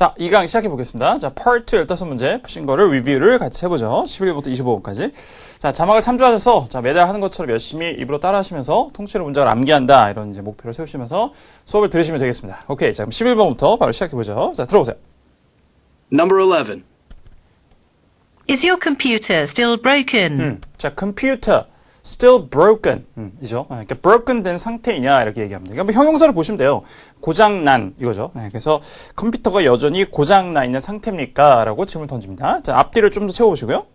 자, 이 강의 시작해 보겠습니다. 자, 파트 15문제 푸신 거를 리뷰를 같이 해보죠. 11번부터 25번까지. 자, 자막을 참조하셔서, 자, 매달 하는 것처럼 열심히 입으로 따라 하시면서 통째로 문장을 암기한다. 이런 이제 목표를 세우시면서 수업을 들으시면 되겠습니다. 오케이. 자, 그럼 11번부터 바로 시작해 보죠. 자, 들어오세요. Number 11. Is your computer still broken? 자, computer still broken. 이죠. 그러니까 broken 된 상태이냐 이렇게 얘기합니다. 그러니까 형용사를 보시면 돼요. 고장난 이거죠. 네, 그래서 컴퓨터가 여전히 고장나 있는 상태입니까? 라고 질문 던집니다. 자, 앞뒤를 좀 더 채워보시고요.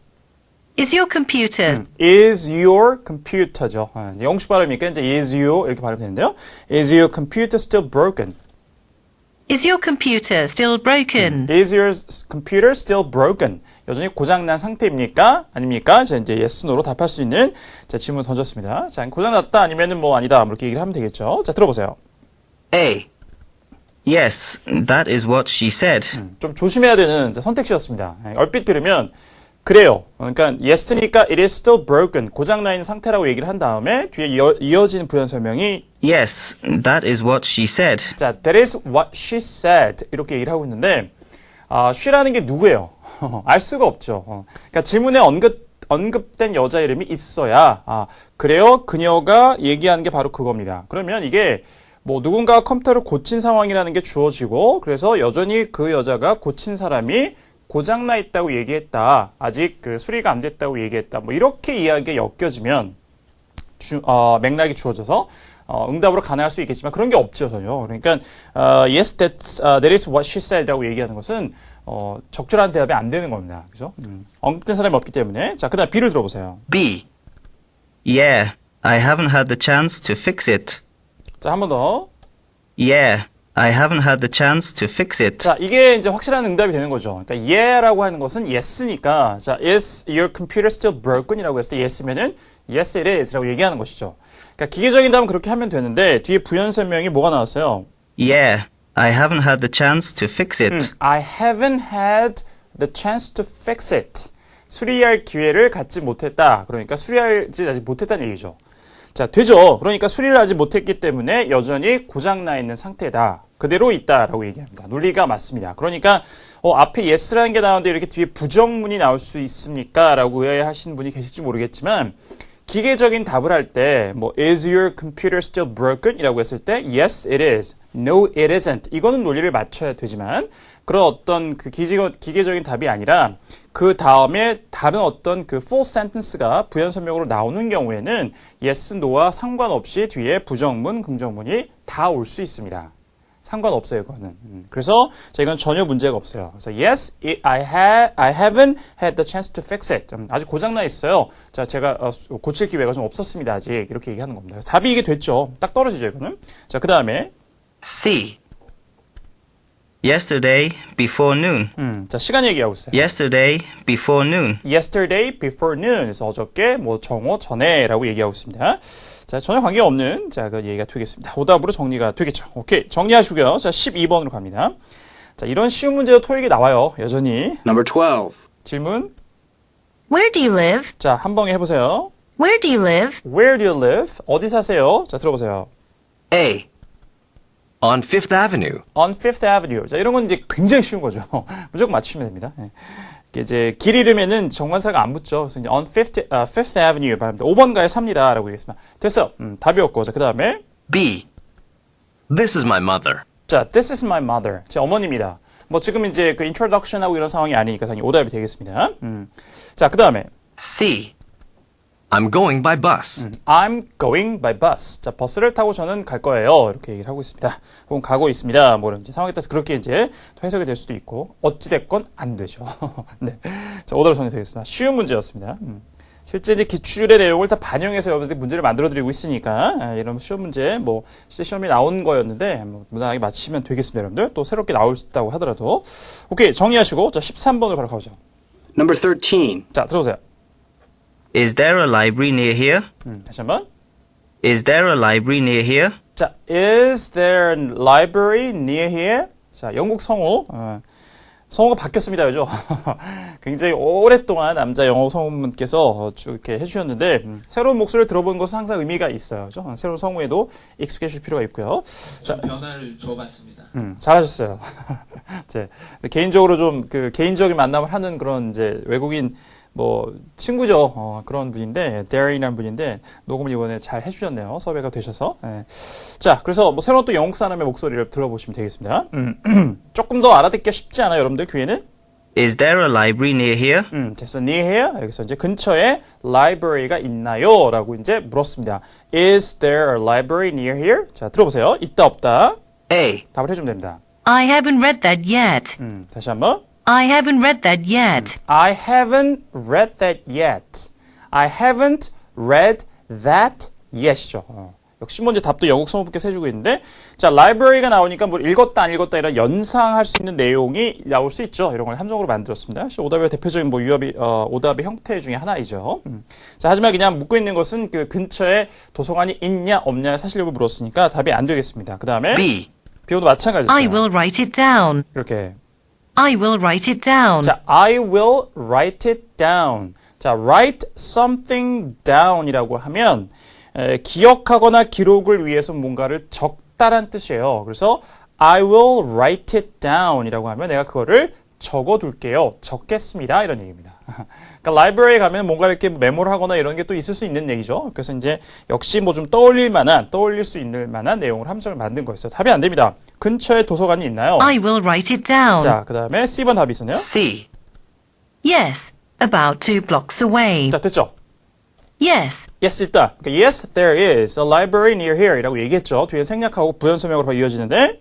Is your computer Is your computer죠. 영식 발음이니까 이제 is you 이렇게 발음이 되는데요. Is your computer still broken? Is your computer still broken? Is your computer still broken? 여전히 고장난 상태입니까? 아닙니까? 자, 이제 yes, no로 답할 수 있는 자, 질문 던졌습니다. 자, 고장났다 아니면은 뭐 아니다 이렇게 얘기를 하면 되겠죠. 자, 들어보세요. A. Yes, that is what she said. 좀 조심해야 되는 자, 선택지였습니다. 얼핏 들으면 그래요. 그러니까 yes니까 it is still broken. 고장나 있는 상태라고 얘기를 한 다음에 뒤에 이어지는 부연 설명이 Yes, that is what she said. 자, that is what she said. 이렇게 얘기를 하고 있는데 she라는 게 누구예요? 알 수가 없죠. 그러니까 질문에 언급된 여자 이름이 있어야 그래요. 그녀가 얘기하는 게 바로 그겁니다. 그러면 이게 뭐 누군가가 컴퓨터를 고친 상황이라는 게 주어지고 그래서 여전히 그 여자가 고친 사람이 고장나 있다고 얘기했다. 아직 그 수리가 안 됐다고 얘기했다. 뭐 이렇게 이야기가 엮여지면 맥락이 주어져서 응답으로 가능할 수 있겠지만 그런 게 없죠 전혀. 그러니까 yes, that is what she said라고 얘기하는 것은 적절한 대답이 안 되는 겁니다. 그죠? 언급된 사람이 없기 때문에. 자, 그다음 B를 들어보세요. B. Yeah, I haven't had the chance to fix it. 자, 한 번 더. Yeah, I haven't had the chance to fix it. 자, 이게 이제 확실한 응답이 되는 거죠. 그러니까 yes라고 하는 것은 yes니까 자, is your computer still broken이라고 했을 때 yes면은 yes it is라고 얘기하는 것이죠. 그러니까 기계적인 답은 그렇게 하면 되는데 뒤에 부연 설명이 뭐가 나왔어요? Yeah, I haven't had the chance to fix it. I haven't had the chance to fix it. 수리할 기회를 갖지 못했다. 그러니까 수리하지 아직 못했다는 얘기죠. 자, 되죠. 그러니까 수리를 하지 못했기 때문에 여전히 고장나 있는 상태다. 그대로 있다라고 얘기합니다. 논리가 맞습니다. 그러니까 앞에 yes라는 게 나오는데 이렇게 뒤에 부정문이 나올 수 있습니까? 라고 의아해하시는 분이 계실지 모르겠지만 기계적인 답을 할 때 뭐 is your computer still broken? 이라고 했을 때 yes it is, no it isn't 이거는 논리를 맞춰야 되지만 그런 어떤 그 기계적인 답이 아니라 그 다음에 다른 어떤 그 full sentence가 부연 설명으로 나오는 경우에는 yes, no와 상관없이 뒤에 부정문, 긍정문이 다 올 수 있습니다. 상관없어요, 그거는. 그래서 자, 이건 전혀 문제가 없어요. 그래서 yes, I haven't had the chance to fix it. 아직 고장나 있어요. 자, 제가 고칠 기회가 좀 없었습니다, 아직. 이렇게 얘기하는 겁니다. 그래서 답이 이게 됐죠. 딱 떨어지죠, 이거는. 자, 그 다음에 C. Yesterday before noon. 자, 시간 얘기하고 있어요. Yesterday before noon. Yesterday before noon. 그래서 어저께 뭐 정오 전에라고 얘기하고 있습니다. 자, 전혀 관계가 없는 자, 그 얘기가 되겠습니다. 오답으로 정리가 되겠죠. 오케이. 정리하시고요. 자, 12번으로 갑니다. 자, 이런 쉬운 문제도 토익에 나와요. 여전히. Number 12. 질문. Where do you live? 자, 한 방에 해보세요. Where do you live? Where do you live? 어디 사세요? 자, 들어보세요. A. On Fifth Avenue. On Fifth Avenue. 자, 이런 건 이제 굉장히 쉬운 거죠. 무조건 맞추면 됩니다. 네. 이제 길 잃으면은 정관사가 안 붙죠. 그래서 이제 on Fifth Avenue 말합니다. 5번가에 삽니다. 라고 얘기했습니다. 됐어. 답이었고. 자, 그 다음에 B. This is my mother. 자, this is my mother. 제 어머니입니다. 뭐 지금 이제 그 introduction하고 이런 상황이 아니니까 당연히 오답이 되겠습니다. 자, 그 다음에 C. I'm going by bus. I'm going by bus. 자, 버스를 타고 저는 갈 거예요. 이렇게 얘기를 하고 있습니다. 혹은 가고 있습니다. 뭐 이제 상황에 따라서 그렇게 이제 해석이 될 수도 있고 어찌됐건 안 되죠. 네. 자, 오답을 정리되겠습니다. 쉬운 문제였습니다. 실제 이제 기출의 내용을 다 반영해서 여러분들이 문제를 만들어 드리고 있으니까 이런 쉬운 문제 뭐 실제 시험이 나온 거였는데 뭐 무난하게 맞히면 되겠습니다. 여러분들 또 새롭게 나올 수 있다고 하더라도 오케이 정리하시고 자 13번으로 바로 가보죠. Number 13. 자 들어보세요. Is there a library near here? 다시 한번. Is there a library near here? 자, is there a library near here? 자, 영국 성우. 성우가 바뀌었습니다, 그죠? 굉장히 오랫동안 남자 영어 성우분께서 쭉 이렇게 해주셨는데, 새로운 목소리를 들어보는 것은 항상 의미가 있어요, 그죠? 새로운 성우에도 익숙해질 필요가 있고요. 자, 변화를 줘봤습니다. 잘하셨어요. 이제 개인적으로 좀 그 개인적인 만남을 하는 그런 이제 외국인 뭐 친구죠. 그런 분인데 데리라는 분인데 녹음을 이번에 잘 해주셨네요. 섭외가 되셔서. 예. 자, 그래서 뭐 새로운 또 영국 사람의 목소리를 들어보시면 되겠습니다. 조금 더 알아듣기가 쉽지 않아요, 여러분들 귀에는? Is there a library near here? 됐어. near here. 여기서 이제 근처에 library가 있나요? 라고 이제 물었습니다. Is there a library near here? 자, 들어보세요. 있다, 없다. A. 답을 해주면 됩니다. I haven't read that yet. 다시 한번. I haven't read that yet. I haven't read that yet. I haven't read that yet이죠. 역시 뭐 이제 답도 영국 성우분께서 해주고 있는데, 자, library가 나오니까 뭐 읽었다 안 읽었다 이런 연상할 수 있는 내용이 나올 수 있죠. 이런 걸 함정으로 만들었습니다. 오답의 대표적인 뭐 오답의 형태 중에 하나이죠. 자, 하지만 그냥 묻고 있는 것은 그 근처에 도서관이 있냐 없냐의 사실 여부를 물었으니까 답이 안 되겠습니다. 그 다음에 B. B도 마찬가지죠. I will write it down. 이렇게. I will write it down. 자, I will write it down. 자, write something down이라고 하면 기억하거나 기록을 위해서 뭔가를 적다란 뜻이에요. 그래서 I will write it down이라고 하면 내가 그거를 적어둘게요. 적겠습니다. 이런 얘기입니다. 그러니까 라이브러리에 가면 뭔가 이렇게 메모를 하거나 이런 게 또 있을 수 있는 얘기죠. 그래서 이제 역시 뭐 좀 떠올릴 수 있는 만한 내용을 함정을 만든 거였어요. 답이 안 됩니다. 근처에 도서관이 있나요? I will write it down. 자, 그 다음에 C번 답이 있었네요. C. Yes, about 2 blocks away. 자, 됐죠? Yes, Yes, 일단. 그러니까 yes, there is a library near here 이라고 얘기했죠. 뒤에 생략하고 부연 설명으로 이어지는데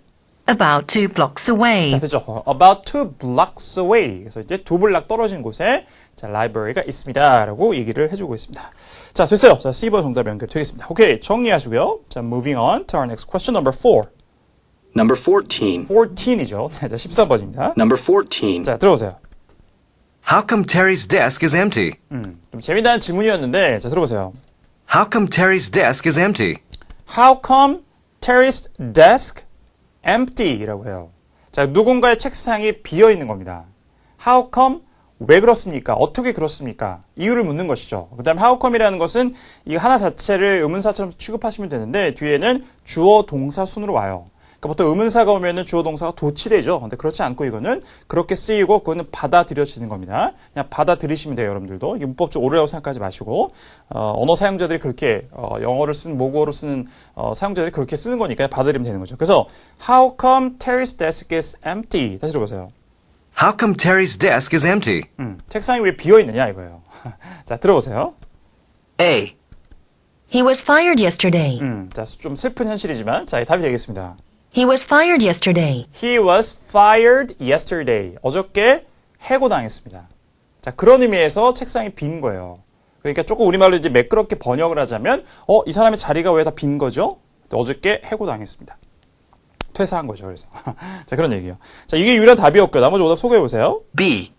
about 2 blocks away. 자, 됐죠. About 2 blocks away. 그래서 이제 2블락 떨어진 곳에 자, library가 있습니다. 라고 얘기를 해주고 있습니다. 자, 됐어요. 자, C번 정답 연결되겠습니다. 오케이, 정리하시고요. 자, moving on to our next question, number 4. Number 14. 14이죠. 자, 13번입니다. Number 14. 자, 들어보세요. How come Terry's desk is empty? 좀 재미난 질문이었는데, 자, 들어보세요. How come Terry's desk is empty? How come Terry's desk empty? 이라고 해요. 자, 누군가의 책상이 비어 있는 겁니다. How come? 왜 그렇습니까? 어떻게 그렇습니까? 이유를 묻는 것이죠. 그 다음에 how come이라는 것은 이 하나 자체를 의문사처럼 취급하시면 되는데 뒤에는 주어 동사 순으로 와요. 그러니까 보통 의문사가 오면은 주어 동사가 도치되죠. 근데 그렇지 않고 이거는 그렇게 쓰이고 그거는 받아들여지는 겁니다. 그냥 받아들이시면 돼요, 여러분들도. 이게 문법적 오류라고 생각하지 마시고 언어 사용자들이 그렇게 영어를 쓰는 모국어로 쓰는 사용자들이 그렇게 쓰는 거니까 받아들이면 되는 거죠. 그래서 How come Terry's desk is empty? 다시 들어보세요. How come Terry's desk is empty? 책상이 왜 비어 있느냐 이거예요. 자, 들어보세요. A. He was fired yesterday. 자, 좀 슬픈 현실이지만 자, 답이 되겠습니다. He was fired yesterday. He was fired yesterday. 어저께 해고당했습니다. 자, 그런 의미에서 책상이 빈 거예요. 그러니까 조금 우리말로 이제 매끄럽게 번역을 하자면, 이 사람의 자리가 왜 다 빈 거죠? 어저께 해고당했습니다. 퇴사한 거죠, 그래서. 자, 그런 얘기예요. 자, 이게 유일한 답이었고요. 나머지 오답 소개해 보세요. B.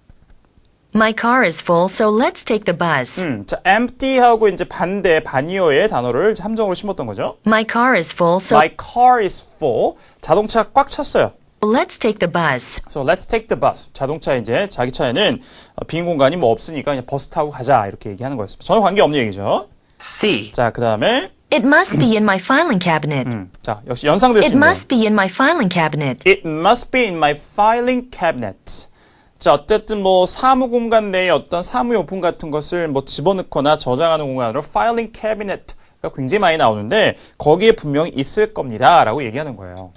My car is full, so let's take the bus. 자, empty하고 이제 반이어의 단어를 함정으로 심었던 거죠. My car is full, so My car is full. 자동차 꽉 찼어요. let's take the bus. So let's take the bus. 자동차 이제 자기 차에는 빈 공간이 뭐 없으니까 그냥 버스 타고 가자 이렇게 얘기하는 거였습니다. 전혀 관계없는 얘기죠. C. 자, 그 다음에 It must be in my filing cabinet. 자, 역시 연상될 수 It 있는 must be in my filing cabinet. It must be in my filing cabinet. 자, 어쨌든 뭐 사무 공간 내에 어떤 사무용품 같은 것을 뭐 집어넣거나 저장하는 공간으로 filing cabinet가 굉장히 많이 나오는데 거기에 분명히 있을 겁니다. 라고 얘기하는 거예요.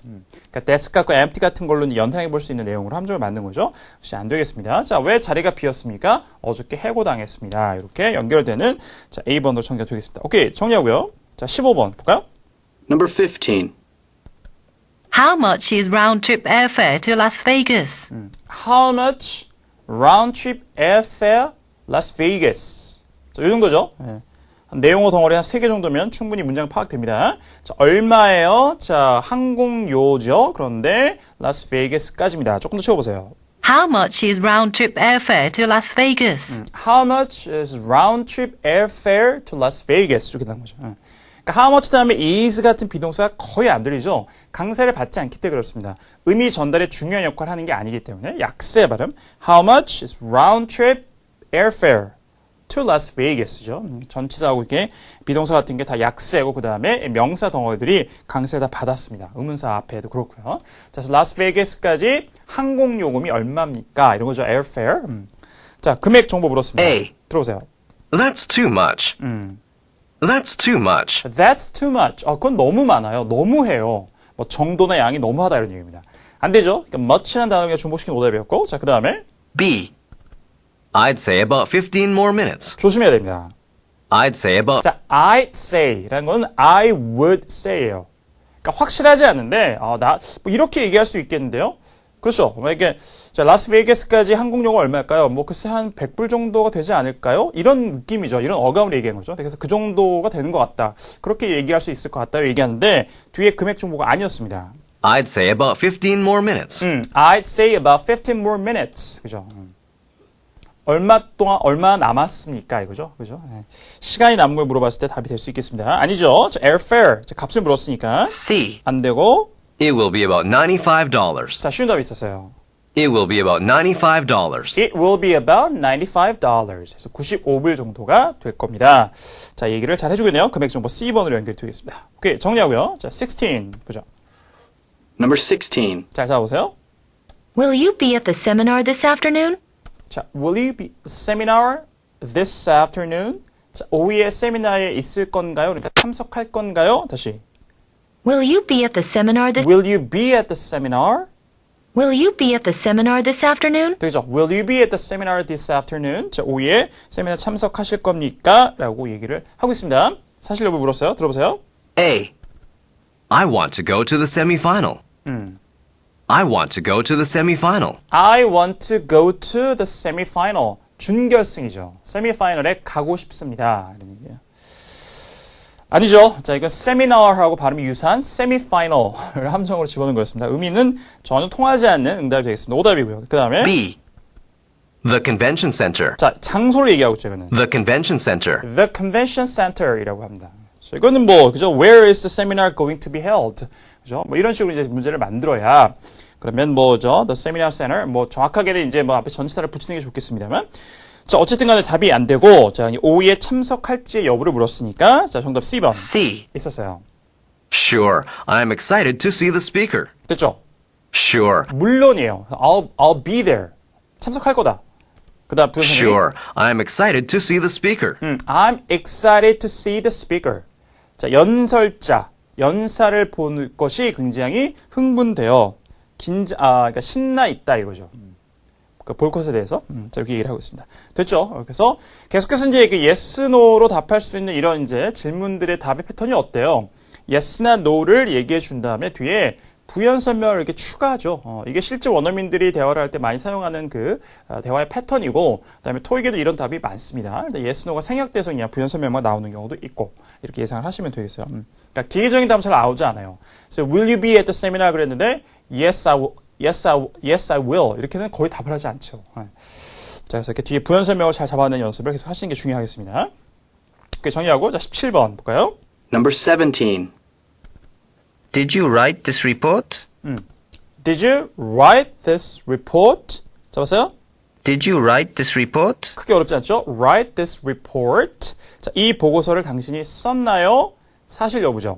그러니까 desk하고 empty 같은 걸로 연상해 볼 수 있는 내용으로 함정을 만든 거죠. 역시 안 되겠습니다. 자, 왜 자리가 비었습니까? 어저께 해고당했습니다. 이렇게 연결되는 자, A번으로 정리되겠습니다. 오케이, 정리하고요. 자, 15번 볼까요? Number 15. How much is round trip airfare to Las Vegas? How much round trip airfare Las Vegas? 자, 이런 거죠. 예. 내용어 덩어리 한 3개 정도면 충분히 문장 파악됩니다. 자, 얼마예요? 자, 항공료죠. 그런데 라스베이거스까지입니다. 조금 더 채워보세요. How much is round trip airfare to Las Vegas? How much is round trip airfare to Las Vegas? 이렇게 나온 거죠. 그러니까 how much 다음에 is 같은 비동사가 거의 안 들리죠. 강세를 받지 않기 때문에 그렇습니다. 의미 전달에 중요한 역할을 하는 게 아니기 때문에 약세 발음. How much is round trip airfare to Las Vegas죠. 전치사하고 이렇게 비동사 같은 게 다 약세고 그 다음에 명사 덩어리들이 강세를 다 받았습니다. 의문사 앞에도 그렇고요. 자, 그래서 라스베이거스까지 항공 요금이 얼마입니까? 이런 거죠. airfare. 자, 금액 정보 물었습니다. A. 들어보세요. That's too much. That's too much. That's too much. 그건 너무 많아요. 너무해요. 뭐 정도나 양이 너무하다 이런 얘기입니다. 안 되죠. 그러니까 much라는 단어가 중복시킨 오답이었고, 자, 그 다음에 B. I'd say about 15 more minutes. 조심해야 됩니다. I'd say about 자, I'd say라는 건 I would say예요. 그러니까 확실하지 않은데, 나 뭐 이렇게 얘기할 수 있겠는데요. 그렇죠. 만약에 자, 라스베이거스까지 항공료가 얼마일까요? 뭐 글쎄 한 100불 정도가 되지 않을까요? 이런 느낌이죠. 이런 어감을 얘기한 거죠. 그래서 그 정도가 되는 것 같다. 그렇게 얘기할 수 있을 것 같다 얘기하는데 뒤에 금액 정보가 아니었습니다. I'd say about 15 more minutes. I'd say about 15 more minutes. 그죠? 얼마 남았습니까? 이거죠. 그죠? 네. 시간이 남은 걸 물어봤을 때 답이 될 수 있겠습니다. 아니죠. 자, airfare. 자, 값을 물었으니까 C. 안 되고. It will be about $95. 자, 쉬운 답이 있었어요. It will be about $95. It will be about $95. 그래서 95불 정도가 될 겁니다. 자, 얘기를 잘 해주겠네요. 금액 정보 C번으로 연결이 되겠습니다. 오케이, 정리하고요. 자, 16. 보죠. Number 16. 자, 잡아보세요. Will you be at the seminar this afternoon? 자, will you be at the seminar this afternoon? 자, 오후에 세미나에 있을 건가요? 그러니까 참석할 건가요? 다시. Will you be at the seminar this Will you be at the seminar? Will you be at the seminar this afternoon? 되죠. Will you be at the seminar this afternoon? 자, 오후에 세미나 참석하실 겁니까? 라고 얘기를 하고 있습니다. 사실 여부 물었어요. 들어보세요. A. I want to go to the semifinal. I want to go to the semifinal. I want to go to the semifinal. 준결승이죠. 세미파이널에 가고 싶습니다. 이런 얘기예요. 아니죠. 자, 이건 seminar하고 발음이 유사한 semifinal을 함정으로 집어넣은 거였습니다. 의미는 전혀 통하지 않는 응답이 되겠습니다. 오답이고요. 그 다음에 B. The convention center. 자, 장소를 얘기하고 있죠. 이거는 The convention center. The convention center이라고 합니다. 자, 이거는 뭐 그죠? Where is the seminar going to be held? 그죠? 뭐 이런 식으로 이제 문제를 만들어야 그러면 뭐죠? The seminar center 뭐 정확하게는 이제 뭐 앞에 전치사를 붙이는 게 좋겠습니다만. 자, 어쨌든 간에 답이 안 되고, 자, 오후에 참석할지의 여부를 물었으니까, 자, 정답 C번. C. 있었어요. Sure. I'm excited to see the speaker. 됐죠? Sure. 물론이에요. I'll be there. 참석할 거다. 그 다음 부연 선생님. Sure. I'm excited to see the speaker. I'm excited to see the speaker. 자, 연사를 볼 것이 굉장히 흥분되어, 그러니까 신나 있다 이거죠. 볼 것에 대해서 자, 이렇게 얘기를 하고 있습니다. 됐죠? 그래서 계속해서 이제 yes, no로 답할 수 있는 이런 이제 질문들의 답의 패턴이 어때요? yes나 no를 얘기해 준 다음에 뒤에 부연 설명을 이렇게 추가하죠. 이게 실제 원어민들이 대화를 할 때 많이 사용하는 그 대화의 패턴이고, 그다음에 토익에도 이런 답이 많습니다. 근데 yes, no가 생략돼서 그냥 부연 설명만 나오는 경우도 있고 이렇게 예상을 하시면 되겠어요. 그러니까 기계적인 답은 잘 나오지 않아요. 그래서 will you be at the seminar 그랬는데 yes, I will. Yes, I will. 이렇게는 거의 답을 하지 않죠. 자, 그래서 이렇게 뒤에 부연 설명을 잘 잡아내는 연습을 계속 하시는 게 중요하겠습니다. 오케이, 정리하고, 자, 17번 볼까요? Number 17. Did you write this report? Did you write this report? 잡았어요? Did you write this report? 크게 어렵지 않죠? Write this report. 자, 이 보고서를 당신이 썼나요? 사실 여부죠.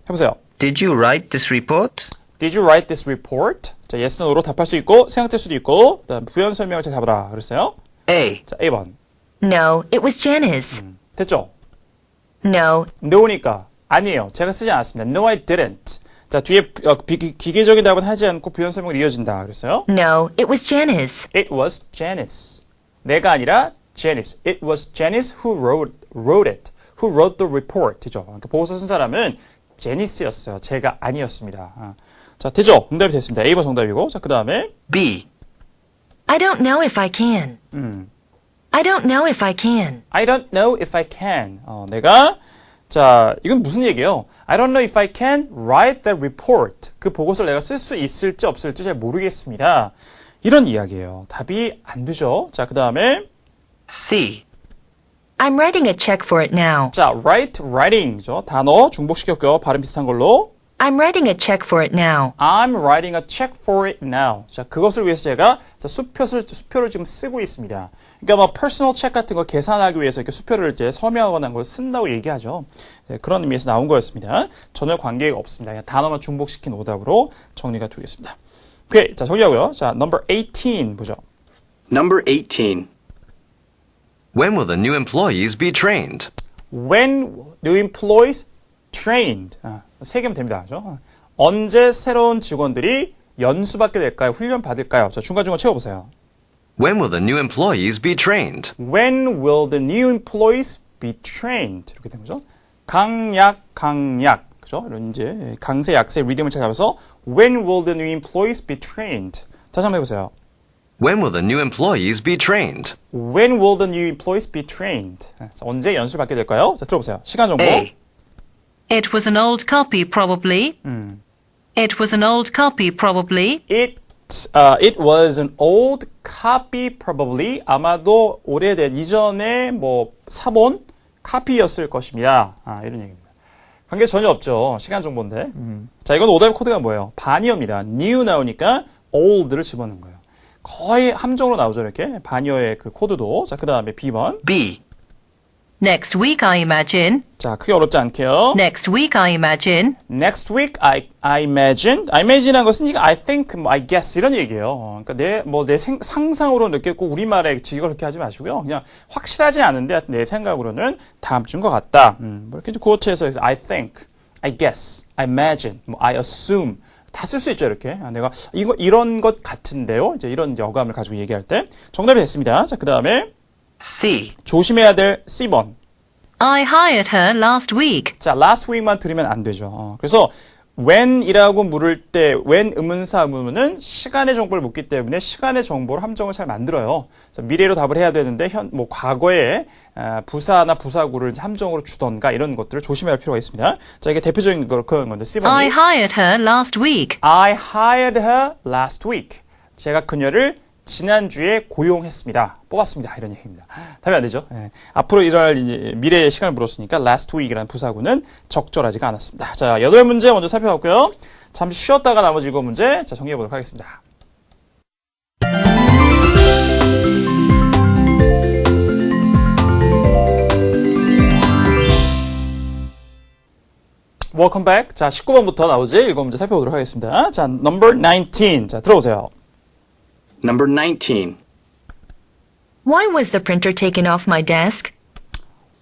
해보세요. Did you write this report? Did you write this report? 자, yes, no로 답할 수 있고, 생각될 수도 있고, 그다음 부연 설명을 잘 잡아라. 그랬어요? A. 자, A번. No, it was Janice. 됐죠? No, no니까 아니에요. 제가 쓰지 않았습니다. No, I didn't. 자, 뒤에 기계적인 답은 하지 않고 부연 설명을 이어진다. 그랬어요? no, it was Janice. It was Janice. 내가 아니라 Janice. It was Janice who wrote it. Who wrote the report이죠. 그러니까 보고서 쓴 사람은 제니스였어요. 제가 아니었습니다. 자, 되죠? 응답이 됐습니다. A번 정답이고. 자, 그 다음에 B. I don't know if I can. I don't know if I can. I don't know if I can. 내가 자, 이건 무슨 얘기예요? I don't know if I can write the report. 그 보고서를 내가 쓸 수 있을지 없을지 잘 모르겠습니다. 이런 이야기예요. 답이 안 되죠? 자, 그 다음에 C. I'm writing a check for it now. 자, writing죠. 단어 중복시켰고요. 발음 비슷한 걸로. I'm writing a check for it now. I'm writing a check for it now. 자, 그것을 위해서 제가 자, 수표를 지금 쓰고 있습니다. 그러니까 뭐 personal check 같은 거 계산하기 위해서 이렇게 수표를 이제 서명하거나 걸 쓴다고 얘기하죠. 네, 그런 의미에서 나온 거였습니다. 전혀 관계가 없습니다. 그냥 단어만 중복시킨 오답으로 정리가 되겠습니다. 오케이. 자, 정리하고요. 자, number 18 보죠. Number 18. When will the new employees be trained? When new employees trained. 세 개면 됩니다. 그죠? 언제 새로운 직원들이 연수받게 될까요? 훈련 받을까요? 자, 중간중간 채워보세요. When will the new employees be trained? When will the new employees be trained? 이렇게 된 거죠. 강약. 그죠? 이런 이제 강세, 약세, 리듬을 찾아가면서 When will the new employees be trained? 다시 한번 해보세요. When will the new employees be trained? When will the new employees be trained? 자, 언제 연수를 받게 될까요? 자, 들어보세요. 시간 정보. A. It was an old copy, probably. It was an old copy, probably. It was an old copy, probably. 아마도 오래된 이전에 뭐 사본 카피였을 것입니다. 이런 얘기입니다. 관계 전혀 없죠. 시간 정보인데. 자, 이건 오답 코드가 뭐예요? 반이어입니다. new 나오니까 old를 집어넣은 거예요. 거의 함정으로 나오죠, 이렇게. 반이어의 그 코드도. 자, 그 다음에 B번. B. Next week, I imagine. 자, 크게 어렵지 않게요. Next week, I imagine. Next week, I imagine. I imagine한 것은 이거 I think, I guess 이런 얘기예요. 그러니까 내 상상으로 느꼈고 우리말에 이걸 그렇게 하지 마시고요. 그냥 확실하지 않은데 하여튼 내 생각으로는 다음 주인 것 같다. 뭐 이렇게 이제 구어체에서 I think, I guess, I imagine, I assume 다 쓸 수 있죠, 이렇게. 내가 이런 것 같은데요. 이제 이런 여감을 가지고 얘기할 때 정답이 됐습니다. 자, 그 다음에 C. 조심해야 될 C번. I hired her last week. 자, last week만 들으면 안 되죠. 그래서 when이라고 물을 때 when 의문사 의문은 시간의 정보를 묻기 때문에 시간의 정보로 함정을 잘 만들어요. 자, 미래로 답을 해야 되는데 과거에 부사나 부사구를 함정으로 주던가 이런 것들을 조심해야 할 필요가 있습니다. 자, 이게 대표적인 그런 건데 C번이 I hired her last week. I hired her last week. 제가 그녀를 지난주에 고용했습니다. 뽑았습니다. 이런 얘기입니다. 답이 안 되죠. 예. 앞으로 일어날 이제 미래의 시간을 물었으니까 last week이라는 부사구는 적절하지가 않았습니다. 자, 8문제 먼저 살펴봤고요. 잠시 쉬었다가 나머지 7문제 자, 정리해 보도록 하겠습니다. Welcome back. 자, 19번부터 나오지 7문제 살펴보도록 하겠습니다. 자, number 19. 자, 들어오세요. Number 19. Why was the printer taken off my desk?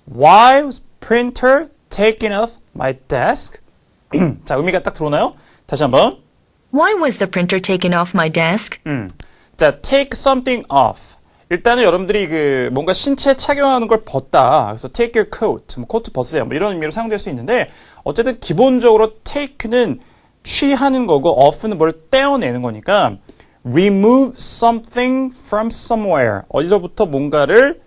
Why was printer taken off my desk? 자, 의미가 딱 들어오나요? 다시 한번. Why was the printer taken off my desk? 자, take something off. 일단은 여러분들이 뭔가 신체에 착용하는 걸 벗다. 그래서 take your coat, 코트 벗으세요. 뭐 이런 의미로 사용될 수 있는데 어쨌든 기본적으로 take는 취하는 거고 off는 뭘 떼어내는 거니까 remove something from somewhere. 어디서부터 뭔가를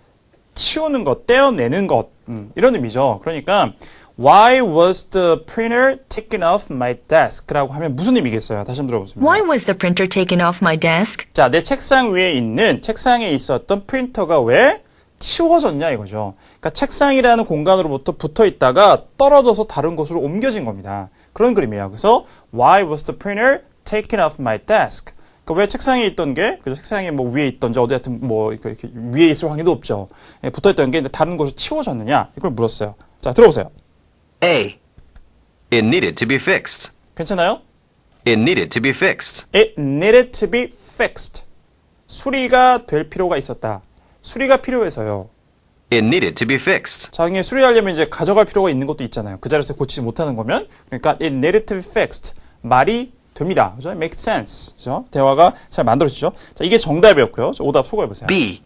치우는 것, 떼어내는 것. 이런 의미죠. 그러니까 Why was the printer taken off my desk? 라고 하면 무슨 의미겠어요? 다시 한번 들어보겠습니다. Why was the printer taken off my desk? 자, 내 책상 위에 있는 책상에 있었던 프린터가 왜 치워졌냐 이거죠. 그러니까 책상이라는 공간으로부터 붙어 있다가 떨어져서 다른 곳으로 옮겨진 겁니다. 그런 그림이에요. 그래서 Why was the printer taken off my desk? 왜 책상에 있던 게, 그 책상에 뭐 위에 있던지 어디 하여튼 뭐 이렇게 위에 있을 확률도 없죠. 예, 붙어 있던 게 다른 곳으로 치워졌느냐? 이걸 물었어요. 자, 들어보세요. A. It needed to be fixed. 괜찮아요? It needed to be fixed. It needed to be fixed. 수리가 될 필요가 있었다. 수리가 필요해서요. It needed to be fixed. 자기가 수리하려면 이제 가져갈 필요가 있는 것도 있잖아요. 그 자리에서 고치지 못하는 거면. 그러니까 it needed to be fixed. 말이 됩니다. 그죠? Make sense. 그죠? 대화가 잘 만들어지죠? 자, 이게 정답이었고요. 자, 오답 소개해보세요. B.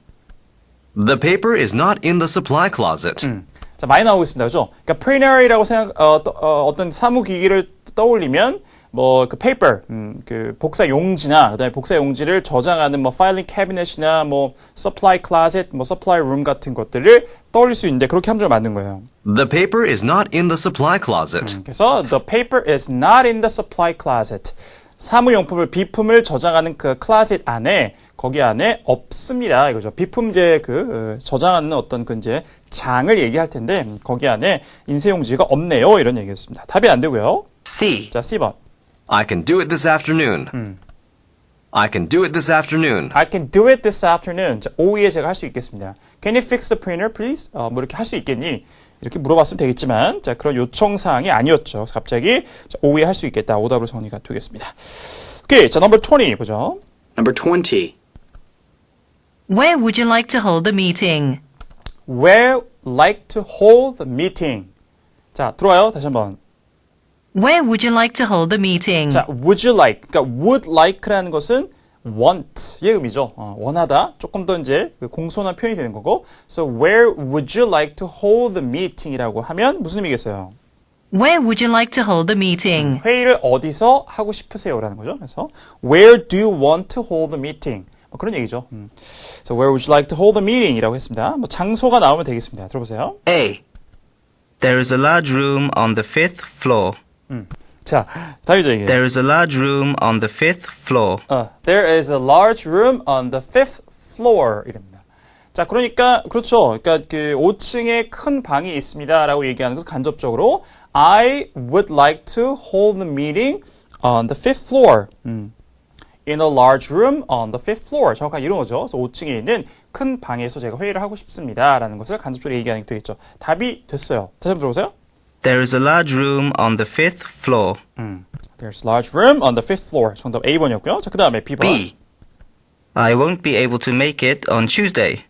The paper is not in the supply closet. 자, 많이 나오고 있습니다. 그죠? 그러니까 printer이라고 어떤 사무기기를 떠올리면 뭐 그 paper, 그 복사 용지나 그다음에 복사 용지를 저장하는 뭐 filing cabinet이나 뭐 supply closet, 뭐 supply room 같은 것들을 떠올릴 수 있는데 그렇게 함정을 만든 거예요. The paper is not in the supply closet. 그래서 the paper is not in the supply closet. 사무용품을 비품을 저장하는 그 closet 안에 거기 안에 없습니다. 이거죠. 비품제 저장하는 어떤 그 이제 장을 얘기할 텐데 거기 안에 인쇄용지가 없네요. 이런 얘기였습니다. 답이 안 되고요. C. 자, C번. I can do it this afternoon. I can do it this afternoon. I can do it this afternoon. 자, 오후에 제가 할 수 있겠습니다. Can you fix the printer, please? 뭐 이렇게 할 수 있겠니? 이렇게 물어봤으면 되겠지만 자 그런 요청 사항이 아니었죠. 그래서 갑자기 자, 오해할 수 있겠다. 오답으로 정리가 되겠습니다. 오케이, 자 넘버 20 보죠. Number 20. Where would you like to hold the meeting? Where like to hold the meeting. 자 들어와요. 다시 한번. Where would you like to hold the meeting? 자, would you like, 그러니까 would like라는 것은 want의 의미죠. 원하다. 조금 더 이제 그 공손한 표현이 되는 거고. So where would you like to hold the meeting이라고 하면 무슨 의미겠어요? Where would you like to hold the meeting? 회의를 어디서 하고 싶으세요라는 거죠. 그래서 where do you want to hold the meeting? 뭐 그런 얘기죠. So where would you like to hold the meeting이라고 했습니다. 뭐 장소가 나오면 되겠습니다. 들어보세요. A. There is a large room on the 5th floor. 자, 다이죠 이게. There is a large room on the 5th floor. There is a large room on the 5th floor 이랍니다. 자, 그러니까 그렇죠. 그러니까 그 5층에 큰 방이 있습니다라고 얘기하는 것은 간접적으로 I would like to hold the meeting on the 5th floor. In a large room on the 5th floor. 정확하게 이런 거죠. 그래서 5층에 있는 큰 방에서 제가 회의를 하고 싶습니다라는 것을 간접적으로 얘기하는 게 되겠죠. 답이 됐어요. 다시 한번 들어보세요. There is a large room on the 5th floor. There's a large room on the 5th floor. 정답 A번이었고요. 자, 그 다음에 B번. B. I won't be able to make it on Tuesday.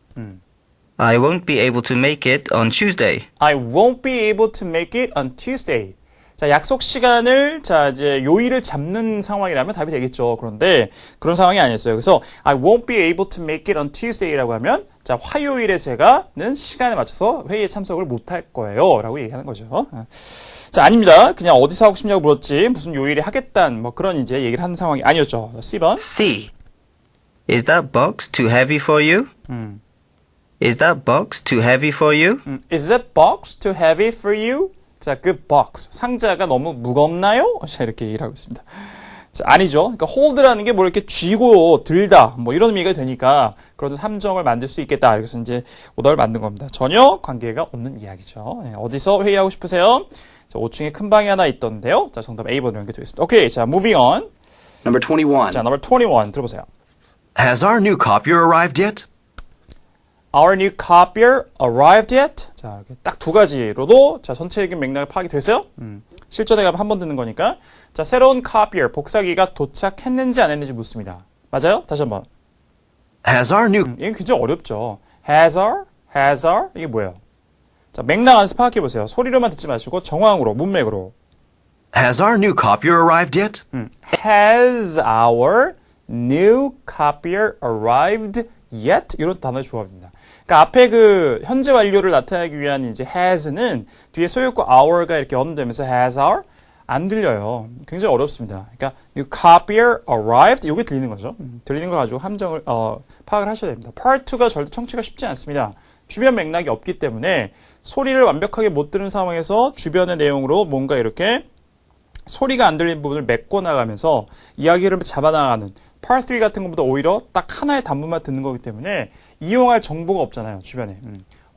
I won't be able to make it on Tuesday. I won't be able to make it on Tuesday. 자, 약속 시간을 자 이제 요일을 잡는 상황이라면 답이 되겠죠. 그런데 그런 상황이 아니었어요. 그래서 I won't be able to make it on Tuesday라고 하면 자 화요일에 제가는 시간에 맞춰서 회의에 참석을 못할 거예요라고 얘기하는 거죠. 자 아닙니다. 그냥 어디서 하고 싶냐고 물었지 무슨 요일에 하겠다는 뭐 그런 이제 얘기를 하는 상황이 아니었죠. C번. C. Is that box too heavy for you? Is that box too heavy for you? Is that box too heavy for you? 자, 그 box, 상자가 너무 무겁나요? 자, 이렇게 얘기를 하고 있습니다. 자, 아니죠. 그러니까 hold라는 게 뭐 이렇게 쥐고 들다, 뭐 이런 의미가 되니까 그런 함정을 만들 수 있겠다. 그래서 이제 오답을 만든 겁니다. 전혀 관계가 없는 이야기죠. 네, 어디서 회의하고 싶으세요? 자, 5층에 큰 방이 하나 있던데요. 자, 정답 A번으로 연결되겠습니다. 오케이, 자, moving on. Number 21. 자, number 21 들어보세요. Has our new copier arrived yet? Our new copier arrived yet? 자, 이렇게 딱 두 가지로도 자, 전체적인 맥락이 파악이 됐어요? 실전에 가면 한 번 듣는 거니까. 자, 새로운 copier, 복사기가 도착했는지 안 했는지 묻습니다. 맞아요? 다시 한 번. Has our new 이게 굉장히 어렵죠. has our, 이게 뭐예요? 자, 맥락 안에서 파악해 보세요. 소리로만 듣지 마시고 정황으로, 문맥으로. Has our new copier arrived yet? Has our new copier arrived yet? 이런 단어의 조합입니다. 그러니까 앞에 그 현재 완료를 나타내기 위한 이제 has는 뒤에 소유과 our가 이렇게 연되면서 has our 안 들려요. 굉장히 어렵습니다. 그러니까 new copier arrived 이게 들리는 거죠. 들리는 거 가지고 함정을 파악을 하셔야 됩니다. Part 2가 절대 청취가 쉽지 않습니다. 주변 맥락이 없기 때문에 소리를 완벽하게 못 들은 상황에서 주변의 내용으로 뭔가 이렇게 소리가 안 들리는 부분을 메꿔 나가면서 이야기를 잡아나가는 Part 3 같은 것보다 오히려 딱 하나의 단문만 듣는 거기 때문에 이용할 정보가 없잖아요, 주변에.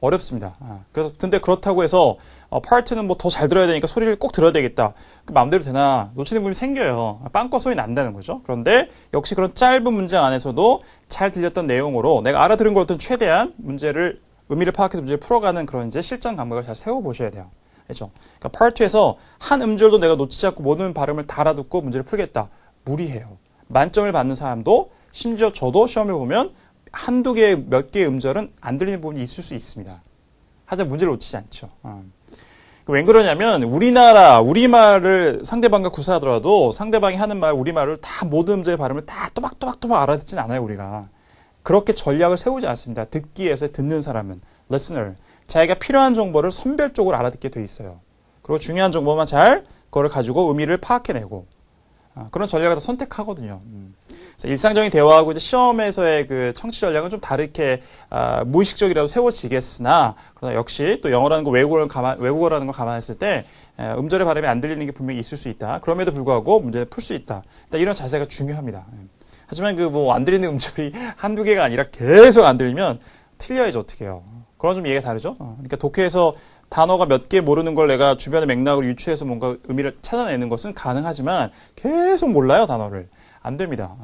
어렵습니다. 그래서, 근데 그렇다고 해서, Part 2는 뭐 더 잘 들어야 되니까 소리를 꼭 들어야 되겠다. 그 마음대로 되나, 놓치는 부분이 생겨요. 빵꺼 소리 난다는 거죠. 그런데 역시 그런 짧은 문장 안에서도 잘 들렸던 내용으로 내가 알아들은 걸 어떤 최대한 문제를, 의미를 파악해서 문제를 풀어가는 그런 이제 실전 감각을 잘 세워보셔야 돼요. 그렇죠? 그러니까 Part 2에서 한 음절도 내가 놓치지 않고 모든 발음을 다 알아듣고 문제를 풀겠다. 무리해요. 만점을 받는 사람도 심지어 저도 시험을 보면 한두 개, 몇 개의 음절은 안 들리는 부분이 있을 수 있습니다. 하지만 문제를 놓치지 않죠. 왜 그러냐면 우리말을 상대방과 구사하더라도 상대방이 하는 말, 우리말을 다 모든 음절의 발음을 다 또박또박 알아듣진 않아요, 우리가. 그렇게 전략을 세우지 않습니다. 듣기 위해서 듣는 사람은 listener. 자기가 필요한 정보를 선별적으로 알아듣게 돼 있어요. 그리고 중요한 정보만 잘 그거를 가지고 의미를 파악해내고 그런 전략을 다 선택하거든요. 일상적인 대화하고 이제 시험에서의 그 청취 전략은 좀 다르게 무의식적이라도 세워지겠으나 그러나 역시 또 영어라는 거 외국어라는 걸 감안했을 때 음절의 발음이 안 들리는 게 분명히 있을 수 있다. 그럼에도 불구하고 문제를 풀 수 있다. 일단 이런 자세가 중요합니다. 하지만 그 뭐 안 들리는 음절이 한두 개가 아니라 계속 안 들리면 틀려야지 어떻게 해요. 그런 좀 얘기가 다르죠. 그러니까 독해에서 단어가 몇 개 모르는 걸 내가 주변의 맥락을 유추해서 뭔가 의미를 찾아내는 것은 가능하지만 계속 몰라요, 단어를. 안 됩니다.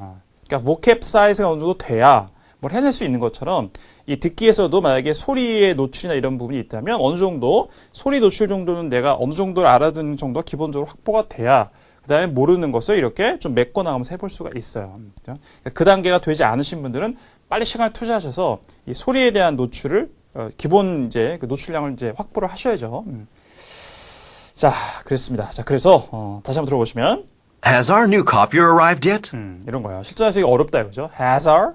그러니까 vocab 사이즈가 어느 정도 돼야 뭘 해낼 수 있는 것처럼 이 듣기에서도 만약에 소리의 노출이나 이런 부분이 있다면 어느 정도 소리 노출 정도는 내가 어느 정도를 알아듣는 정도가 기본적으로 확보가 돼야 그 다음에 모르는 것을 이렇게 좀 메꿔 나가면서 해볼 수가 있어요. 그 단계가 되지 않으신 분들은 빨리 시간을 투자하셔서 이 소리에 대한 노출을 기본 이제 그 노출량을 이제 확보를 하셔야죠. 자, 그랬습니다. 자, 그래서 다시 한번 들어보시면 Has our new copier arrived yet? 이런 거예요. 실전에서 이게 어렵다 이거죠. Has our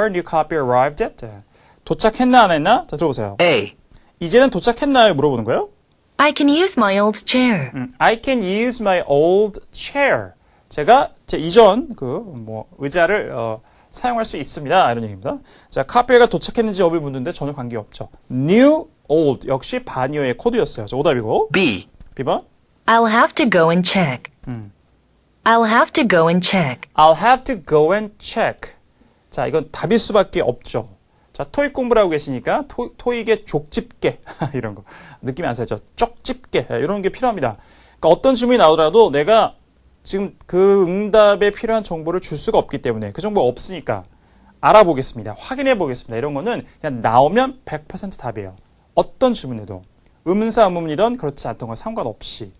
new copy arrived yet? 도착했나 안 했나? 자, 들어보세요. A. 이제는 도착했나요? 물어보는 거예요. I can use my old chair. I can use my old chair. 제가 제 이전 그 의자를 사용할 수 있습니다. 이런 얘기입니다. 자, 카피가 도착했는지 여부를 묻는데 전혀 관계없죠. New, old 역시 반이어의 코드였어요. 자, 오답이고. B. B번. I'll have to go and check. I'll have to go and check. I'll have to go and check. 자, 이건 답일 수밖에 없죠. 자, 토익 공부를 하고 계시니까 토익의 족집게 이런 거 느낌이 안 살죠. 쪽집게 이런 게 필요합니다. 그러니까 어떤 질문이 나오더라도 내가 지금 그 응답에 필요한 정보를 줄 수가 없기 때문에 그 정보가 없으니까 알아보겠습니다. 확인해 보겠습니다. 이런 거는 그냥 나오면 100% 답이에요. 어떤 질문에도 의문사 의문이든 그렇지 않던 건 상관없이.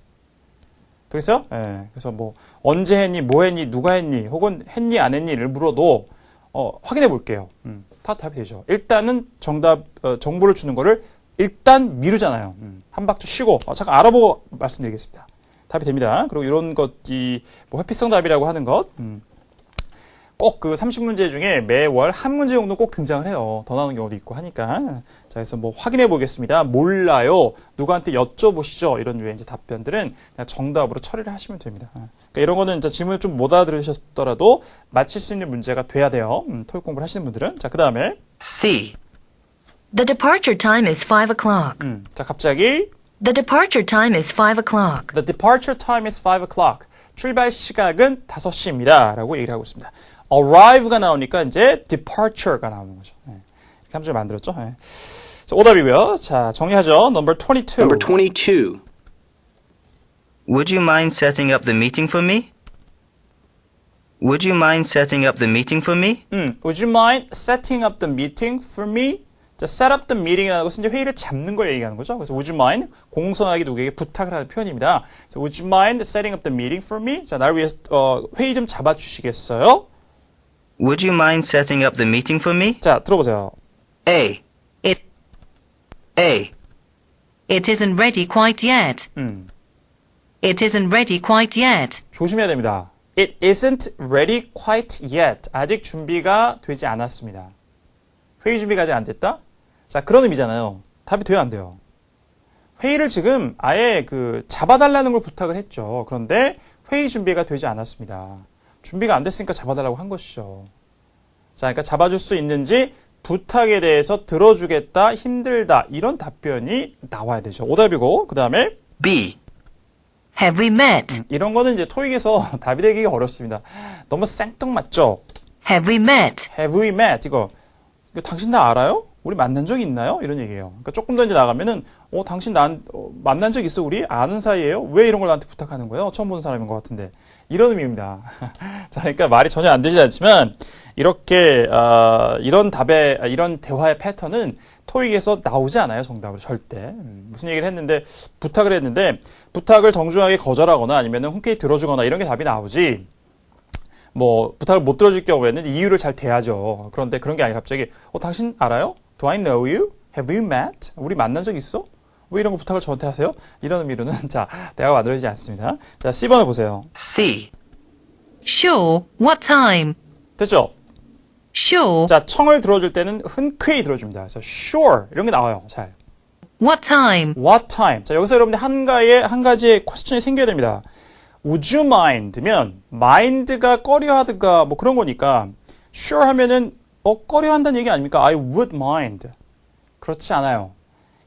되겠어요? 예. 그래서 뭐 언제 했니, 뭐 했니, 누가 했니, 혹은 했니 안 했니를 물어도 확인해 볼게요. 다 답이 되죠. 일단은 정보를 주는 거를 일단 미루잖아요. 한 박자 쉬고 잠깐 알아보고 말씀드리겠습니다. 답이 됩니다. 그리고 이런 것이 뭐 회피성 답이라고 하는 것. 꼭 그 30문제 중에 매월 한 문제 정도 꼭 등장을 해요. 더 나오는 경우도 있고 하니까. 자, 그래서 뭐 확인해 보겠습니다. 몰라요. 누구한테 여쭤보시죠. 이런 유의 이제 답변들은 그냥 정답으로 처리를 하시면 됩니다. 그러니까 이런 거는 이제 질문을 좀 못 알아들으셨더라도 맞힐 수 있는 문제가 돼야 돼요. 토익 공부를 하시는 분들은. 자, 그 다음에. C. The departure time is 5 o'clock. 자, 갑자기. The departure time is 5 o'clock. The departure time is 5 o'clock. 출발 시각은 5시입니다. 라고 얘기를 하고 있습니다. arrive가 나오니까 이제 departure가 나오는 거죠. 네. 이렇게 한 줄 만들었죠. 네. 자, 오답이고요. 자, 정리하죠. Number 22. Number 22. Would you mind setting up the meeting for me? Would you mind setting up the meeting for me? Would you mind setting up the meeting for me? 자, set up the meeting이라는 것은 이제 회의를 잡는 걸 얘기하는 거죠. 그래서 would you mind 공손하게 누구에게 부탁을 하는 표현입니다. 그래서 would you mind setting up the meeting for me? 자, 나를 위해서 회의 좀 잡아주시겠어요? Would you mind setting up the meeting for me? 자, 들어보세요. A. It A. isn't ready quite yet. It isn't ready quite yet. 조심해야 됩니다. It isn't ready quite yet. 아직 준비가 되지 않았습니다. 회의 준비가 아직 안 됐다? 자, 그런 의미잖아요. 답이 돼요, 안 돼요? 회의를 지금 아예 잡아달라는 걸 부탁을 했죠. 그런데 회의 준비가 되지 않았습니다. 준비가 안 됐으니까 잡아달라고 한 것이죠. 자, 그러니까 잡아줄 수 있는지 부탁에 대해서 들어주겠다, 힘들다 이런 답변이 나와야 되죠. 오답이고 그 다음에 B. Have we met? 이런 거는 이제 토익에서 답이 되기가 어렵습니다. 너무 생뚱맞죠? Have we met? Have we met? 이거 당신 나 알아요? 우리 만난 적 있나요? 이런 얘기예요. 그러니까 조금 더 이제 나가면은, 당신 만난 적 있어? 우리 아는 사이예요? 왜 이런 걸 나한테 부탁하는 거예요? 처음 보는 사람인 것 같은데. 이런 의미입니다. 자, 그러니까 말이 전혀 안 되진 않지만, 이렇게, 이런 대화의 패턴은 토익에서 나오지 않아요, 정답으로, 절대. 무슨 얘기를 했는데, 부탁을 했는데, 부탁을 정중하게 거절하거나 아니면 흔쾌히 들어주거나 이런 게 답이 나오지, 부탁을 못 들어줄 경우에는 이유를 잘 대하죠. 그런데 그런 게 아니라 갑자기, 당신 알아요? Do I know you? Have we met? 우리 만난 적 있어? 왜 이런 거 부탁을 저한테 하세요? 이런 의미로는, 자, 대화가 만들어지지 않습니다. 자, C번을 보세요. C. Sure. What time? 됐죠? Sure. 자, 청을 들어줄 때는 흔쾌히 들어줍니다. 그래서 sure 이런 게 나와요. 잘. What time? What time? 자, 여기서 여러분들 한 가지의 퀘스천이 생겨야 됩니다. Would you mind면 mind가 꺼려하든가 그런 거니까 sure 하면은 꺼려한다는 얘기 아닙니까? I would mind. 그렇지 않아요.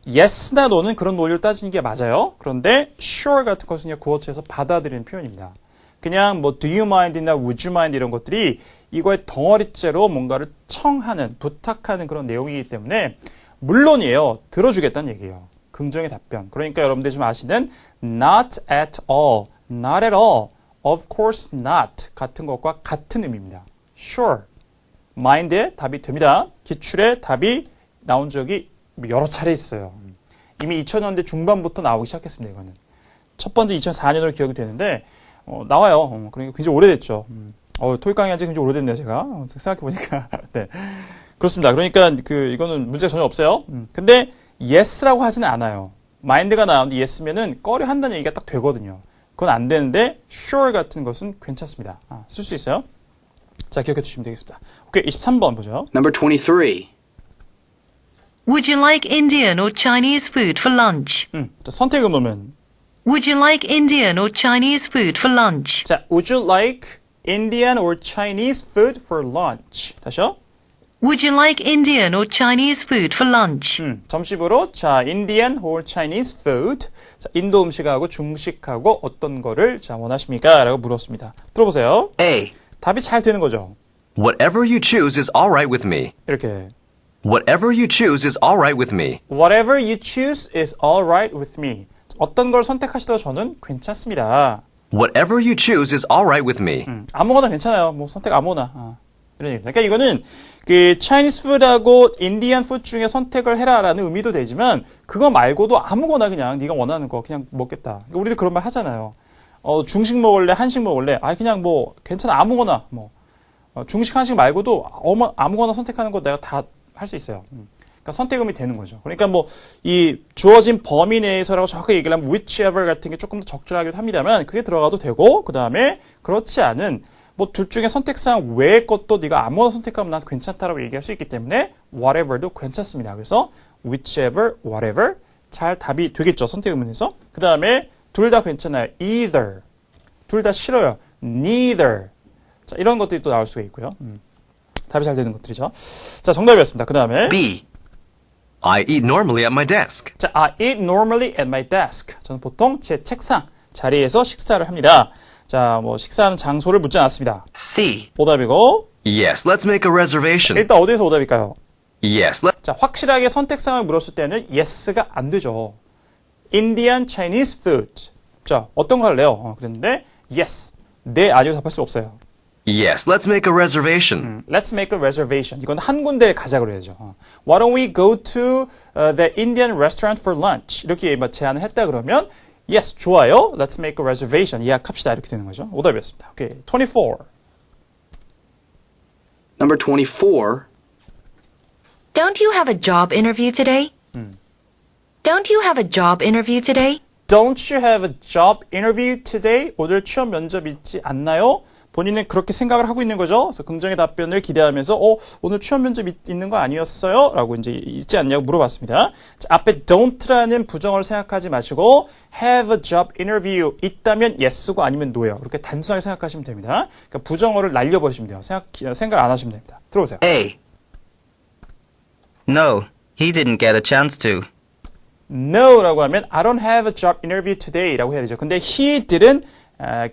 yes나 no는 그런 논리를 따지는 게 맞아요. 그런데 sure 같은 것은 그냥 구어체에서 받아들이는 표현입니다. 그냥 do you mind이나 would you mind 이런 것들이 이거의 덩어리째로 뭔가를 청하는, 부탁하는 그런 내용이기 때문에 물론이에요. 들어주겠다는 얘기예요. 긍정의 답변. 그러니까 여러분들이 좀 아시는 not at all, not at all, of course not 같은 것과 같은 의미입니다. Sure. mind에 답이 됩니다. 기출에 답이 나온 적이 여러 차례 있어요. 이미 2000년대 중반부터 나오기 시작했습니다. 이거는 첫 번째 2004년으로 기억이 되는데 나와요. 그러니까 굉장히 오래됐죠. 토익 강의한 지 굉장히 오래됐네요. 제가 생각해 보니까 네. 그렇습니다. 그러니까 이거는 문제가 전혀 없어요. 근데 yes라고 하지는 않아요. mind가 나오는데 yes면은 꺼려 한다는 얘기가 딱 되거든요. 그건 안 되는데 sure 같은 것은 괜찮습니다. 쓸 수 있어요. 자, 기억해 주시면 되겠습니다. 오케이, 23번 보죠. Number 23. Would you like Indian or Chinese food for lunch? 자, 선택 의무는 Would you like Indian or Chinese food for lunch? 자, would you like Indian or Chinese food for lunch? 다시요. Would you like Indian or Chinese food for lunch? 점심으로 자, Indian or Chinese food. 자, 인도 음식하고 중식하고 어떤 거를 자, 원하십니까? 라고 물었습니다. 들어보세요. A. 답이 잘 되는 거죠. Whatever you choose is all right with me. 이렇게 Whatever you choose is all right with me. Whatever you choose is all right with me. 어떤 걸 선택하시더라도 저는 괜찮습니다. Whatever you choose is all right with me. 아무거나 괜찮아요. 뭐 선택 아무거나. 이런 얘기입니다. 그러니까 이거는 Chinese food하고 Indian food 중에 선택을 해라라는 의미도 되지만 그거 말고도 아무거나 그냥 네가 원하는 거 그냥 먹겠다. 그러니까 우리도 그런 말 하잖아요. 중식 먹을래, 한식 먹을래. 그냥 뭐 괜찮아 아무거나 뭐 중식, 한식 말고도 아무거나 선택하는 거 내가 다 할 수 있어요. 그러니까 선택음이 되는 거죠. 그러니까 뭐 이 주어진 범위 내에서라고 정확하게 얘기를 하면 whichever 같은 게 조금 더 적절하기도 합니다만 그게 들어가도 되고 그 다음에 그렇지 않은 뭐 둘 중에 선택사항 외의 것도 네가 아무거나 선택하면 난 괜찮다라고 얘기할 수 있기 때문에 whatever도 괜찮습니다. 그래서 whichever, whatever 잘 답이 되겠죠. 선택 의문에서. 그 다음에 둘 다 괜찮아요. either. 둘 다 싫어요. neither. 자, 이런 것들이 또 나올 수가 있고요. 답이 잘 되는 것들이죠. 자, 정답이었습니다. 그 다음에 B. I eat normally at my desk. 자, I eat normally at my desk. 저는 보통 제 책상, 자리에서 식사를 합니다. 자, 뭐 식사하는 장소를 묻지 않았습니다. C. 오답이고 Yes, let's make a reservation. 일단 어디에서 오답일까요? Yes, let. 자, 확실하게 선택사항을 물었을 때는 yes가 안 되죠. Indian, Chinese food. 자, 어떤 거 할래요? 그랬는데 yes, 네, 아니요 답할 수 없어요. Yes, let's make a reservation. Let's make a reservation. 이건 한 군데에 가자 그래야죠. Why don't we go to the Indian restaurant for lunch? 이렇게 제안을 했다 그러면 yes, 좋아요. Let's make a reservation. 예약합시다. 이렇게 되는 거죠. 오답이었습니다. 오케이, 24. Number 24. Don't you have a job interview today? Don't you have a job interview today? Don't you have a job interview today? 오늘 취업 면접 있지 않나요? 본인은 그렇게 생각을 하고 있는 거죠. 그래서 긍정의 답변을 기대하면서 오늘 취업 면접 있는 거 아니었어요? 라고 이제 있지 않냐고 물어봤습니다. 자, 앞에 don't,라는 부정어를 생각하지 마시고 have a job interview 있다면 yes고 아니면 no예요. 그렇게 단순하게 생각하시면 됩니다. 그러니까 부정어를 날려버리시면 돼요. 생각 안 하시면 됩니다. 들어보세요. A. No, he didn't get a chance to. No라고 하면 I don't have a job interview today 라고 해야 되죠. 근데 he didn't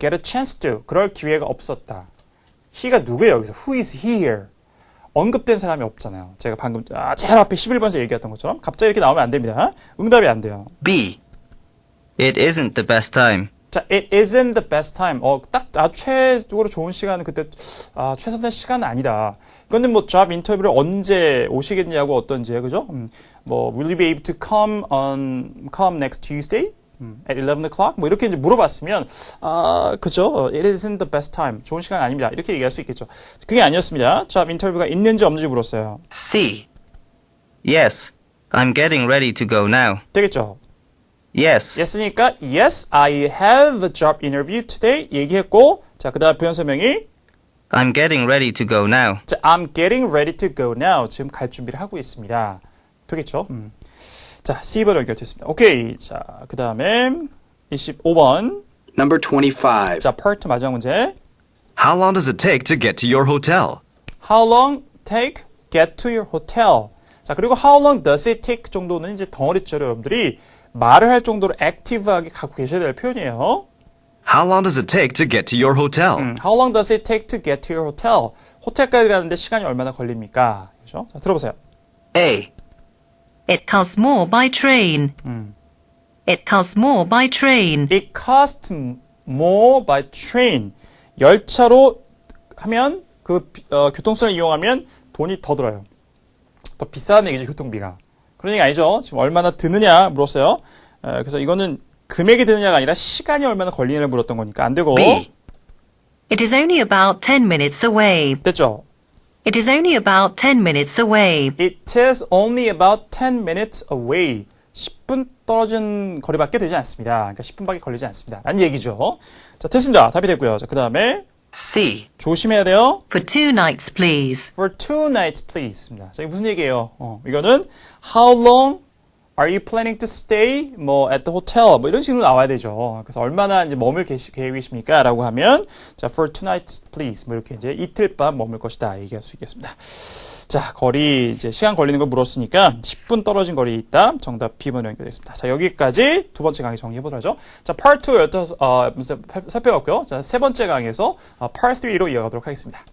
get a chance to. 그럴 기회가 없었다. he가 누구예요? 여기서 who is here? 언급된 사람이 없잖아요. 제가 방금 제일 앞에 11번에서 얘기했던 것처럼 갑자기 이렇게 나오면 안 됩니다. 응답이 안 돼요. B. It isn't the best time. 자, it isn't the best time. 딱 최적으로 좋은 시간은 그때 최선의 시간은 아니다. 그런데 뭐 job 인터뷰를 언제 오시겠냐고 어떤지 그죠? 뭐 will you be able to come next Tuesday? at 11 o'clock? 뭐 이렇게 이제 물어봤으면 그죠? It isn't the best time. 좋은 시간 아닙니다. 이렇게 얘기할 수 있겠죠. 그게 아니었습니다. job 인터뷰가 있는지 없는지 물었어요. C. Yes, I'm getting ready to go now. 되겠죠? Yes. yes니까 yes, I have a job interview today 얘기했고 자, 그다음 부연 설명이 I'm getting ready to go now. 자, I'm getting ready to go now. 지금 갈 준비를 하고 있습니다. 되겠죠? 자, C번 연결됐습니다. 오케이. 자, 그 다음에 25번. Number 25. 자, part 마지막 문제. How long does it take to get to your hotel? How long take get to your hotel? 자, 그리고 how long does it take 정도는 이제 덩어리째로 여러분들이 말을 할 정도로 액티브하게 갖고 계셔야 될 표현이에요. How long does it take to get to your hotel? How long does it take to get to your hotel? 호텔까지 가는데 시간이 얼마나 걸립니까? 그죠? 자, 들어보세요. A. It costs more by train. It costs more by train. It costs more by train. 열차로 하면 그 교통수단을 이용하면 돈이 더 들어요. 더 비싸다는 얘기죠, 교통비가. 그런 얘기 아니죠. 지금 얼마나 드느냐 물었어요. 그래서 이거는 금액이 드느냐가 아니라 시간이 얼마나 걸리느냐를 물었던 거니까 안 되고. B. It is only about 10 minutes away. 됐죠? It is only about 10 minutes away. It is only about 10 minutes away. 10분 떨어진 거리밖에 되지 않습니다. 그러니까 10분밖에 걸리지 않습니다. 라는 얘기죠. 자, 됐습니다. 답이 됐고요. 자, 그 다음에 C. 조심해야 돼요. For 2 nights, please. For 2 nights, please. 자, 이게 무슨 얘기예요? 이거는 How long are you planning to stay? 뭐 at the hotel? 뭐 이런 식으로 나와야 되죠. 그래서 얼마나 이제 머물 계획이십니까? 라고 하면 자, for 2 nights, please. 뭐 이렇게 이제 이틀 밤 머물 것이다. 얘기할 수 있겠습니다. 자, 거리 이제 시간 걸리는 거 물었으니까 10분 떨어진 거리에 있다. 정답 B번으로 연결되겠습니다. 자, 여기까지 두 번째 강의 정리해 보도록 하죠. 자, Part 2 살펴봤고요. 자, 세 번째 강의에서 Part 3로 이어가도록 하겠습니다.